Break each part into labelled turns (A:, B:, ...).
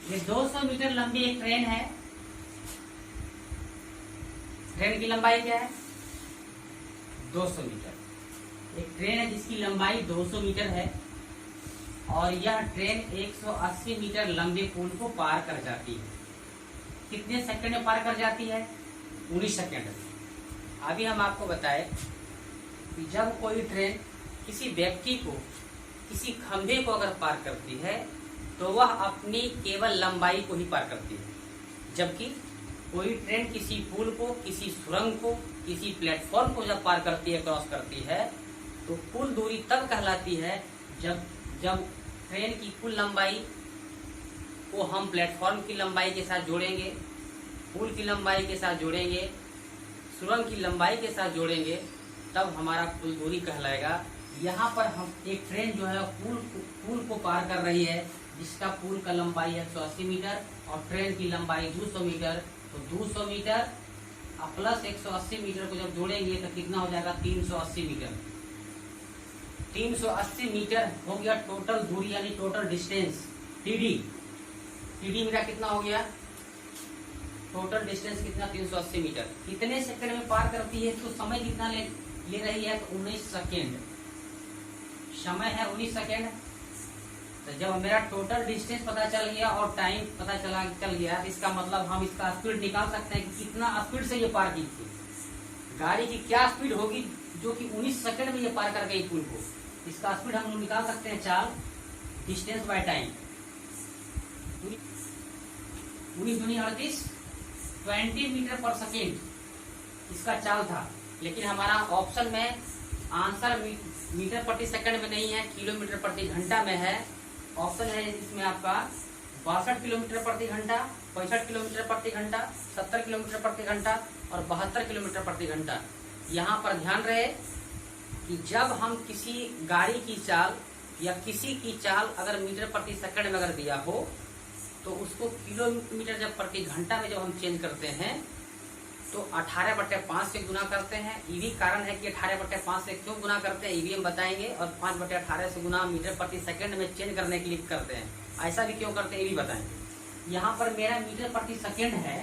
A: ये 200 मीटर लंबी एक ट्रेन है। ट्रेन की लंबाई क्या है? 200 मीटर। एक ट्रेन है जिसकी लंबाई 200 मीटर है और यह ट्रेन 180 मीटर लंबे पुल को पार कर जाती है। कितने सेकंड में पार कर जाती है? 19 सेकंड। अभी हम आपको बताएं कि जब कोई ट्रेन किसी व्यक्ति को, किसी खंभे को अगर पार करती है तो वह अपनी केवल लंबाई को ही पार करती है, जबकि कोई ट्रेन किसी पुल को, किसी सुरंग को, किसी प्लेटफॉर्म को जब पार करती है, क्रॉस करती है, तो कुल दूरी तब कहलाती है जब ट्रेन की कुल लंबाई को हम प्लेटफॉर्म की लंबाई के साथ जोड़ेंगे, पुल की लंबाई के साथ जोड़ेंगे, सुरंग की लंबाई के साथ जोड़ेंगे, तब हमारा कुल दूरी कहलाएगा। यहाँ पर हम एक ट्रेन जो है पुल को पार कर रही है, जिसका पुल का लंबाई 180 मीटर और ट्रेन की लंबाई 200 मीटर। तो 200 मीटर प्लस 180 मीटर को जब जोड़ेंगे तो कितना हो जाएगा? 380 मीटर। 380 मीटर हो गया टोटल दूरी, यानी टोटल डिस्टेंस टीडी। टीडी मेरा कितना हो गया? टोटल डिस्टेंस कितना? 380 मीटर। कितने सेकंड में पार करती है? तो समय कितना ले रही है? तो 19 सेकेंड। समय है 19 सेकेंड। तो जब मेरा टोटल डिस्टेंस पता चल गया और टाइम पता चल गया, तो इसका मतलब हम इसका स्पीड निकाल सकते हैं कि कितना स्पीड से ये पार की थी। गाड़ी की क्या स्पीड होगी जो कि 19 सेकेंड में ये पार कर गई पुल को। इसका स्पीड हम लोग निकाल सकते हैं, चाल डिस्टेंस बाय टाइम। 19 दूनी 38, 20 मीटर पर सेकेंड इसका चाल था। लेकिन हमारा ऑप्शन में आंसर मीटर प्रति सेकंड में नहीं है, किलोमीटर प्रति घंटा में है। ऑप्शन है इसमें आपका 62 किलोमीटर प्रति घंटा, 65 किलोमीटर प्रति घंटा, 70 किलोमीटर प्रति घंटा और 72 किलोमीटर प्रति घंटा। यहाँ पर ध्यान रहे कि जब हम किसी गाड़ी की चाल या किसी की चाल अगर मीटर प्रति सेकंड में अगर दिया हो, तो उसको किलोमीटर जब प्रति घंटा में जब हम चेंज करते हैं तो 18/5 से गुना करते हैं। ये भी कारण है कि 18/5 से क्यों गुना करते हैं, ये भी हम बताएंगे। और 5/18 से गुना मीटर प्रति सेकंड में चेंज करने के लिए करते हैं। ऐसा भी क्यों करते हैं, ये भी बताएंगे। यहाँ पर मेरा मीटर प्रति सेकंड है,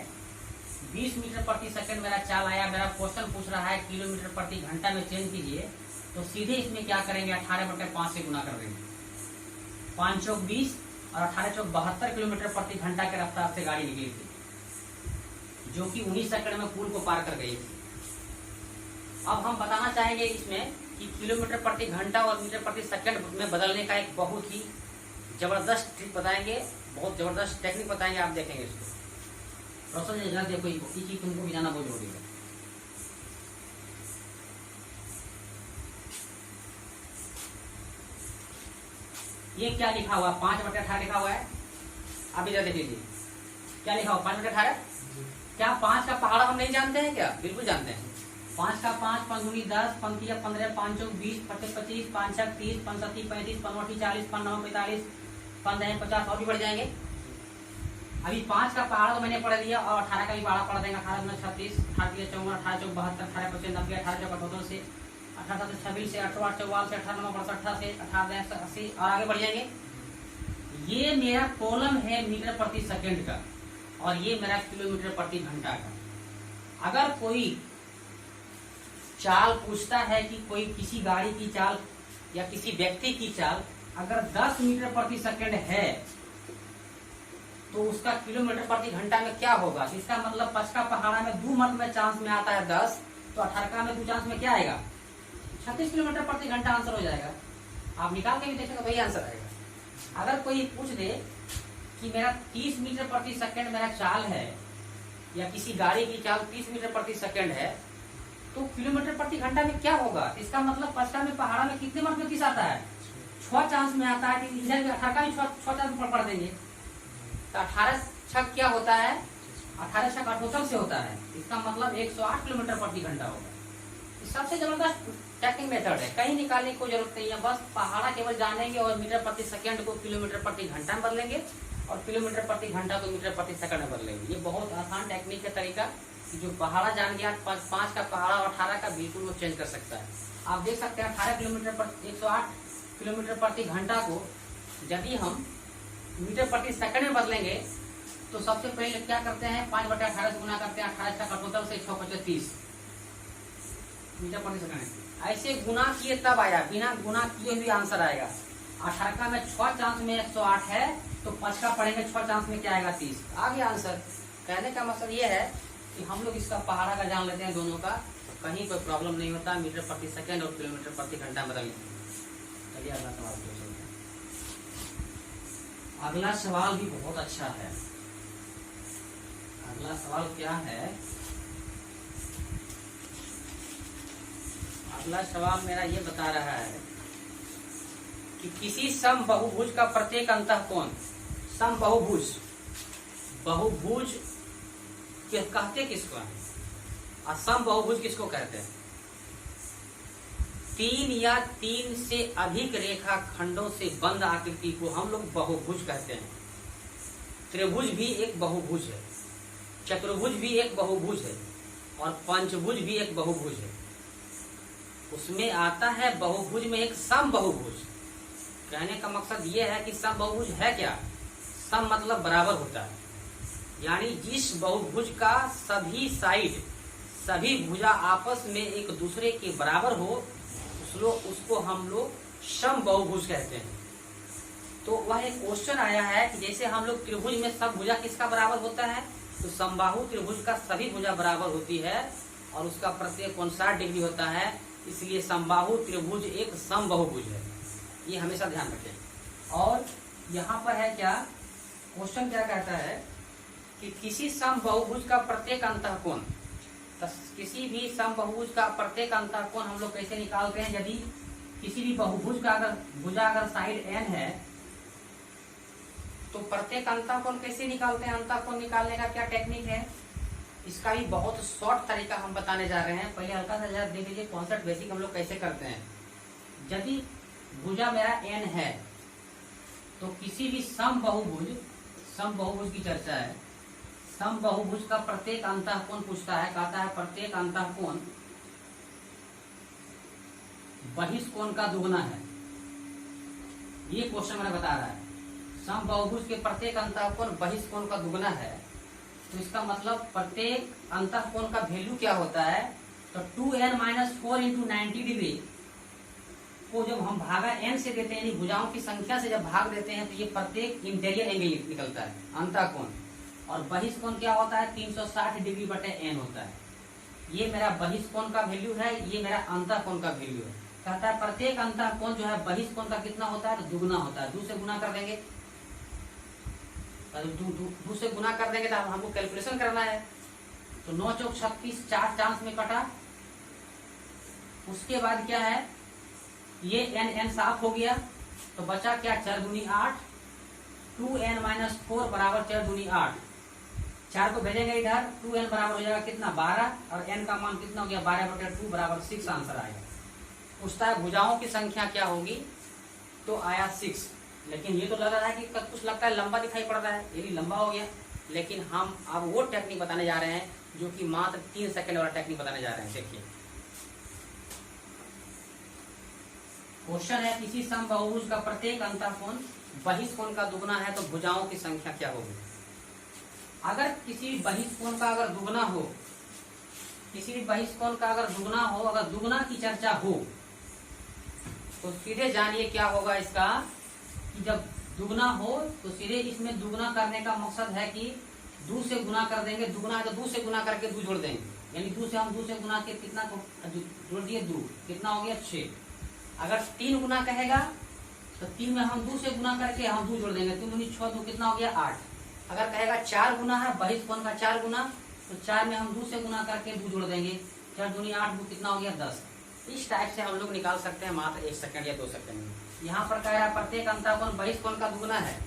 A: 20 मीटर प्रति सेकंड मेरा चाल आया। मेरा क्वेश्चन पूछ रहा है किलोमीटर प्रति घंटा में चेंज कीजिए, तो सीधे इसमें क्या करेंगे? 18/5 से गुना कर देंगे। 5 चौक 20 और 18 चौक 72 किलोमीटर प्रति घंटा के रफ्तार से गाड़ी निकली थी, जो कि 19 सेकंड में पुल को पार कर गई थी। अब हम बताना चाहेंगे इसमें कि किलोमीटर प्रति घंटा और मीटर प्रति सेकंड में बदलने का एक बहुत ही जबरदस्त ट्रिक बताएंगे, बहुत जबरदस्त टेक्निक बताएंगे, आप देखेंगे इसको। प्रोसेस देखो, ये चीज तुमको भी जाना बहुत जरूरी है। ये क्या लिखा हुआ? 5/18 लिखा हुआ है। आप इधर देख लीजिए क्या लिखा हुआ? 5/18। क्या 5 का पहाड़ा हम नहीं जानते हैं क्या? बिल्कुल जानते हैं। 5 का 5, 5 दूनी 10, 5 तिया 15, 5 चौक 20, 25 25, 5 छक 30, 5 7 35, 5 8 40, 5 9 45, 5 10 50 और भी बढ़ जाएंगे। अभी 5 का पहाड़ा तो मैंने पढ़ दिया और 18 का भी पहाड़ा पढ़ देंगे। 18 9 36, 18 54, 18 चौक 72, 18 25 90, 18 चौक 78 से 18 7 26 से 18 8 44 से 18 9 68 से 18 10 80 और आगे बढ़ जाएंगे। ये मेरा कॉलम है मीटर प्रति सेकंड का और ये मेरा किलोमीटर प्रति घंटा का। अगर कोई चाल पूछता है कि कोई किसी गाड़ी की चाल या किसी व्यक्ति की चाल अगर 10 मीटर प्रति सेकंड है, तो उसका किलोमीटर प्रति घंटा में क्या होगा? इसका मतलब 5 का पहाड़ा में 2 मत में चांस में आता है 10, तो 18 का में 2 चांस में क्या आएगा? 36 किलोमीटर प्रति घंटा आंसर हो जाएगा। आप निकाल के भी देखेंगे वही आंसर आएगा। अगर कोई पूछ दे कि मेरा 30 मीटर प्रति सेकंड मेरा चाल है या किसी गाड़ी की चाल 30 मीटर प्रति सेकंड है, तो किलोमीटर प्रति घंटा में क्या होगा? इसका मतलब 5 में पहाड़ा में कितने मत में 30 आता है? 6 चांस में आता है। इधर भी 18 का भी 6 चांस में पढ़ देंगे, तो 18 छक क्या होता है? 18 छक 78 से होता है। इसका मतलब 108 किलोमीटर प्रति घंटा होगा। सबसे जबरदस्त टेक्निक मेथड है, कहीं निकालने की कोई जरूरत नहीं है। बस पहाड़ा केवल जानेंगे और मीटर प्रति सेकंड को किलोमीटर प्रति घंटा में बदलेंगे और किलोमीटर प्रति घंटा को मीटर प्रति सेकंड में बदलेंगे। ये बहुत आसान टेक्निक का तरीका कि जो पहाड़ा जान गया 5 का पहाड़ा और 18 का बिल्कुल वो चेंज कर सकता है। आप देख सकते हैं 18 किलोमीटर पर 108 किलोमीटर प्रति घंटा को यदि हम मीटर प्रति सेकंड में बदलेंगे तो सबसे पहले क्या करते हैं, 5/18 से गुना करते हैं, 18 का टोटल से 6×5=30 मीटर प्रति सेकंड। ऐसे गुना किए तब आया, बिना गुना किए भी आंसर आएगा। 18 का में 6 चांस में 108 है, तो 5 का पढ़ेंगे 6 चांस में क्या आएगा, 30। आ गया आंसर। कहने का मतलब ये है कि हम लोग इसका पहाड़ा का जान लेते हैं दोनों का, कहीं कोई प्रॉब्लम नहीं होता। मीटर प्रति सेकंड और किलोमीटर प्रति घंटा बदल। चलिए अगला सवाल पूछते हैं। अगला सवाल भी बहुत अच्छा है। अगला सवाल क्या है, अगला सवाल मेरा ये बता रहा है कि किसी समबाहुभुज का प्रत्येक अंतःकोण, समबाहुभुज, बहुभुज कहते किसको है, असमबाहुभुज किसको कहते हैं? 3 या 3 से अधिक रेखा खंडों से बंद आकृति को हम लोग बहुभुज कहते हैं। त्रिभुज भी एक बहुभुज है, चतुर्भुज भी एक बहुभुज है, और पंचभुज भी एक बहुभुज है। उसमें आता है बहुभुज में एक समबाहुभुज। कहने का मकसद ये है कि समबाहुभुज है क्या, सम मतलब बराबर होता है, यानी जिस बहुभुज का सभी साइड, सभी भुजा आपस में एक दूसरे के बराबर हो, उसको हम लोग समबाहुभुज कहते हैं। तो वह एक क्वेश्चन आया है कि जैसे हम लोग त्रिभुज में सब भुजा किसका बराबर होता है, तो समबाहु त्रिभुज का सभी भुजा बराबर होती है और उसका प्रत्येक कोण 60 डिग्री होता है, इसलिए समबाहु त्रिभुज एक समबाहुभुज है। ये हमेशा ध्यान रखें। और यहाँ पर है क्या, क्वेश्चन क्या कहता है कि किसी समबाहुभुज का प्रत्येक अंतःकोण, किसी भी समबाहुभुज का प्रत्येक अंतःकोण हम लोग कैसे निकालते हैं? यदि किसी भी बहुभुज का अगर भुजा अगर साइड n है तो प्रत्येक अंतःकोण कैसे निकालते हैं? अंतःकोण निकालने का क्या टेक्निक है, इसका भी बहुत शॉर्ट तरीका हम बताने जा रहे हैं। पहले हल्का सा जरा देख लीजिए कॉन्सेप्ट बेसिक हम लोग कैसे करते हैं। यदि भुजा मेरा n है तो किसी भी समबाहुभुज, समबाहुभुज की चर्चा है, समबाहुभुज का प्रत्येक अंतःकोण पूछता है, कहता है प्रत्येक अंतःकोण बहिष्कोण का दुगना है। ये क्वेश्चन मैंने बता रहा है, समबाहुभुज के प्रत्येक अंतःकोण बहिष्कोण का दुगना है, तो इसका मतलब प्रत्येक अंतःकोण का वैल्यू क्या होता है, तो 2n - 4 × 90 डिग्री को जब हम भागा n से देते हैं, यानी भुजाओं की संख्या से जब भाग देते हैं, तो ये प्रत्येक इंटीरियर एंगल निकलता है अंतःकोण। और बहिष्कोण क्या होता है, 360 डिग्री बटे n होता है। ये मेरा बहिष्कोण का वैल्यू है, ये मेरा अंतःकोण का वैल्यू है। कहता है प्रत्येक अंतःकोण जो है बहिष्कोण का कितना होता है, तो दुगना होता है। 2 से गुना कर देंगे, दो से गुना कर देंगे तो हमको कैलकुलेशन करना है। तो 9 × 4 = 36, 4 चांस में कटा। उसके बाद क्या है, ये n साफ हो गया, तो बचा क्या, 4 दूनी 8, 2n - 4 बराबर 4 दूनी 8। 4 को भेजेंगे इधर, 2n बराबर हो जाएगा कितना, 12, और n का मान कितना हो गया, 12/2 बराबर 6 आंसर आएगा। पूछता है भुजाओं की संख्या क्या होगी, तो आया 6। लेकिन ये तो लग रहा है कि कुछ लगता है लंबा दिखाई पड़ रहा है, ये भी लंबा हो गया। लेकिन हम अब वो टेक्निक बताने जा रहे हैं जो कि मात्र 3 सेकंड वाला टेक्निक बताने जा रहे हैं। देखिए क्वेश्चन है, किसी समबाहुभुज का प्रत्येक अंतःकोण बहिष्कोण का दुगना है, तो भुजाओं की संख्या क्या होगी? अगर किसी बहिष्कोण का अगर दुगना हो, किसी भी बहिष्कोण का अगर दुगना हो, अगर दुगना की चर्चा हो, तो सीधे जानिए क्या होगा इसका, कि जब दुगना हो तो सीधे इसमें दुगना करने का मकसद है कि 2 से गुना कर देंगे। दुगना है तो 2 से गुना करके 2 जोड़ देंगे, यानी 2 से हम 2 से गुना के कितना को जोड़ दिए, 2, कितना हो गया, 6। अगर 3 गुना कहेगा तो 3 में हम 2 से गुना करके हम 2 जोड़ देंगे, 3 दूनी 6, 2 कितना हो गया, 8। अगर कहेगा 4 गुना है, बहिष्कोण का 4 गुना, तो 4 में हम 2 से गुना करके 2 जोड़ देंगे, 4 दूनी 8, 2 कितना हो गया, 10। इस टाइप से हम लोग निकाल सकते हैं मात्र 1 सेकंड या 2 सेकंड में। यहाँ पर कह रहा है प्रत्येक अंतःकोण बहिष्कोण का दुगना है।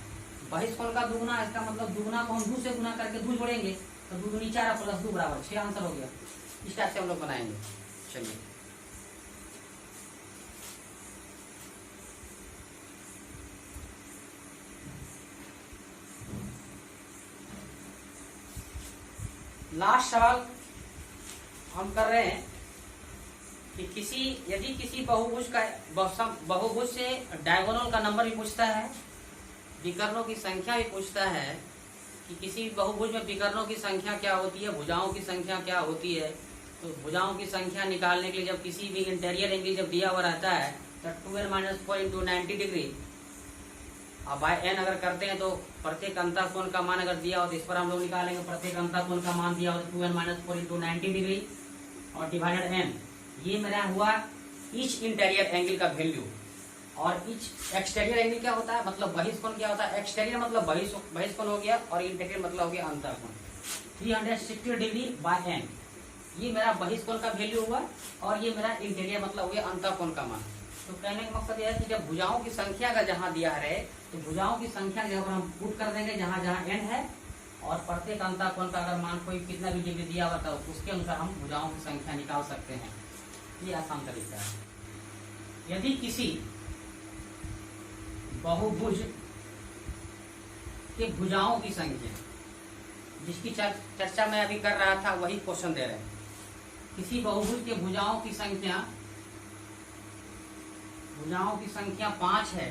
A: बहिष्कोण का दुगना, इसका मतलब दुगना को हम 2 से गुना करके 2 जोड़ेंगे, तो 2 दूनी 4 + 2 बराबर 6 आंसर हो गया। इस टाइप से हम लोग बनाएंगे। चलिए लास्ट सवाल हम कर रहे हैं कि यदि किसी बहुभुज का बहुभुज से डायगोनल का नंबर भी पूछता है, विकर्णों की संख्या भी पूछता है कि किसी बहुभुज में विकर्णों की संख्या क्या होती है, भुजाओं की संख्या क्या होती है। तो भुजाओं की संख्या निकालने के लिए जब किसी भी इंटीरियर एंगल जब दिया हुआ रहता है तो 2n-4 × 90 डिग्री, अब बाय n अगर करते हैं तो प्रत्येक अंतःकोण का मान अगर दिया हो तो इस पर हम लोग निकालेंगे। प्रत्येक अंतःकोण का मान दिया हो तो 2n-4 × 90 डिग्री और डिवाइडेड n, ये मेरा हुआ ईच इंटीरियर एंगल का वैल्यू। और ईच एक्सटीरियर एंगल क्या होता है, मतलब बहिष्कोण क्या होता है। एक्सटीरियर मतलब बहिष्कोण हो गया और इंटीरियर मतलब हो गया अंतःकोण। 360 डिग्री बाय n, ये मेरा बहिष्कोण का वैल्यू हुआ और ये मेरा इंटीरियर मतलब हो गया अंतःकोण का मान। तो कहने का मकसद यह है कि जब भुजाओं की संख्या अगर जहां दिया रहे तो भुजाओं की संख्या की जगह पर हम पुट कर देंगे जहां जहां n है, और प्रत्येक अंतःकोण का अगर मान कोई कितना भी डिग्री दिया हुआ था उसके अनुसार हम भुजाओं की संख्या निकाल सकते हैं। ये आसान तरीका है। यदि किसी बहुभुज के भुजाओं की संख्या, जिसकी चर्चा मैं अभी कर रहा था वही क्वेश्चन दे रहे हैं। किसी बहुभुज के भुजाओं की संख्या 5 है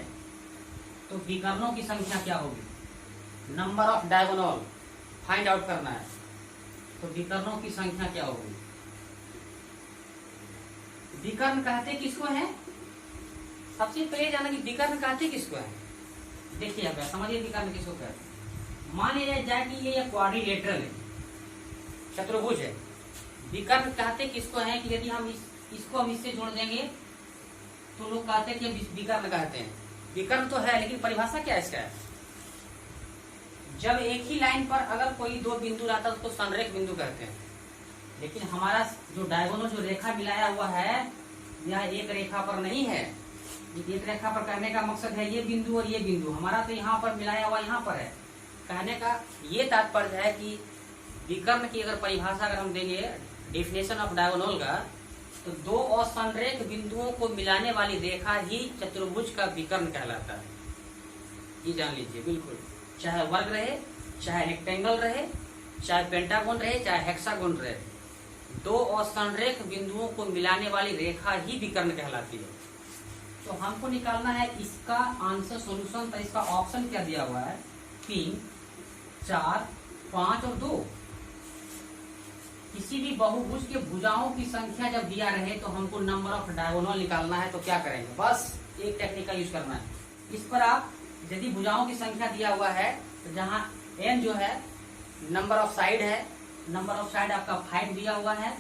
A: तो विकर्णों की संख्या क्या होगी, number of diagonal find out करना है। तो विकर्णों की संख्या क्या होगी। विकर्ण कहते किसको है, सबसे पहले जाना कि विकर्ण कहते किसको है। देखिए अब समझिए विकर्ण किसको कहते हैं। मान लिया जाए कि ये क्वाड्रिलेटरल है, चतुर्भुज है। विकर्ण कहते किसको है कि यदि हम इसको हम इससे जोड़ देंगे तो लोग कहते हैं कि हम विकर्ण कहते हैं। विकर्ण तो है लेकिन परिभाषा क्या है इसका है। जब एक ही लाइन पर अगर कोई दो बिंदु रहता है तो संरेख बिंदु कहते हैं। लेकिन हमारा जो डायगोनल जो रेखा मिलाया हुआ है यह एक रेखा पर नहीं है। एक रेखा पर कहने का मकसद है ये बिंदु और ये बिंदु, हमारा तो यहाँ पर मिलाया हुआ यहाँ पर है। कहने का ये तात्पर्य है कि विकर्ण की अगर परिभाषा अगर हम देंगे डेफिनेशन ऑफ डायगोनल का, तो दो असंरेख बिंदुओं को मिलाने वाली रेखा ही चतुर्भुज का विकर्ण कहलाता है। ये जान लीजिए बिल्कुल, चाहे वर्ग रहे, चाहे रेक्टेंगल रहे, चाहे पेंटागोन रहे, चाहे हेक्सागोन रहे, दो असंरेख बिंदुओं को मिलाने वाली रेखा ही विकर्ण कहलाती है। तो हमको निकालना है इसका आंसर सॉल्यूशन। तो इसका ऑप्शन क्या दिया हुआ है, 3, 4, 5 और 2। किसी भी बहुभुज के भुजाओं की संख्या जब दिया रहे तो हमको नंबर ऑफ डायगोनल निकालना है। तो क्या करेंगे, बस एक टेक्निकल यूज करना है। इस पर आप यदि भुजाओं की संख्या दिया हुआ है तो जहां n जो है नंबर ऑफ साइड है, नंबर ऑफ साइड आपका 5 दिया हुआ है,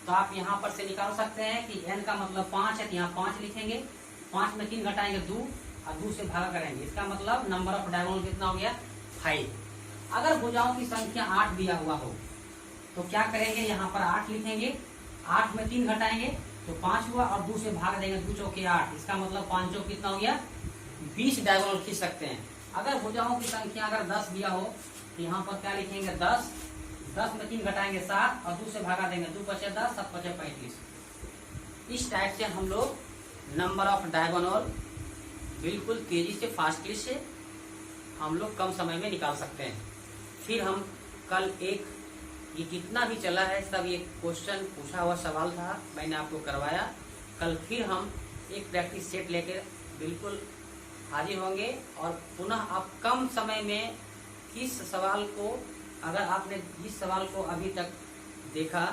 A: तो आप यहाँ पर से निकाल सकते हैं कि n का मतलब 5 है तो यहाँ 5 लिखेंगे। 5 में 3 घटाएंगे 2 और 2 से भागा करेंगे। इसका मतलब नंबर ऑफ डायगोनल कितना हो गया, 5। अगर भुजाओं की संख्या 8 दिया हुआ हो तो क्या करेंगे, यहाँ पर 8 लिखेंगे। 8 में 3 घटाएंगे तो 5 हुआ और 2 से भाग देंगे, 2 चौके 8। इसका मतलब 5 चौक कितना हो गया, 20 डायगोनल खींच सकते हैं। अगर भुजाओं की संख्या अगर 10 दिया हो तो यहाँ पर क्या लिखेंगे, 10। 10 में 3 घटाएंगे 7 और 2 से भागा देंगे, 2 बचे 10, 7 बचे 35। इस टाइप से हम लोग नंबर ऑफ डायगोनल बिल्कुल तेजी से, फास्टली से हम लोग कम समय में निकाल सकते हैं। फिर हम कल एक ये जितना भी चला है सब ये क्वेश्चन पूछा हुआ सवाल था, मैंने आपको करवाया। कल फिर हम एक प्रैक्टिस सेट लेकर बिल्कुल हाजिर होंगे और पुनः आप कम समय में किस सवाल को, अगर आपने इस सवाल को अभी तक देखा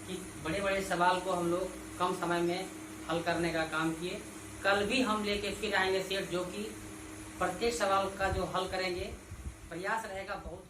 A: कि बड़े बड़े सवाल को हम लोग कम समय में हल करने का काम किए, कल भी हम लेके फिर आएंगे सेट जो कि प्रत्येक सवाल का जो हल करेंगे, प्रयास रहेगा बहुत।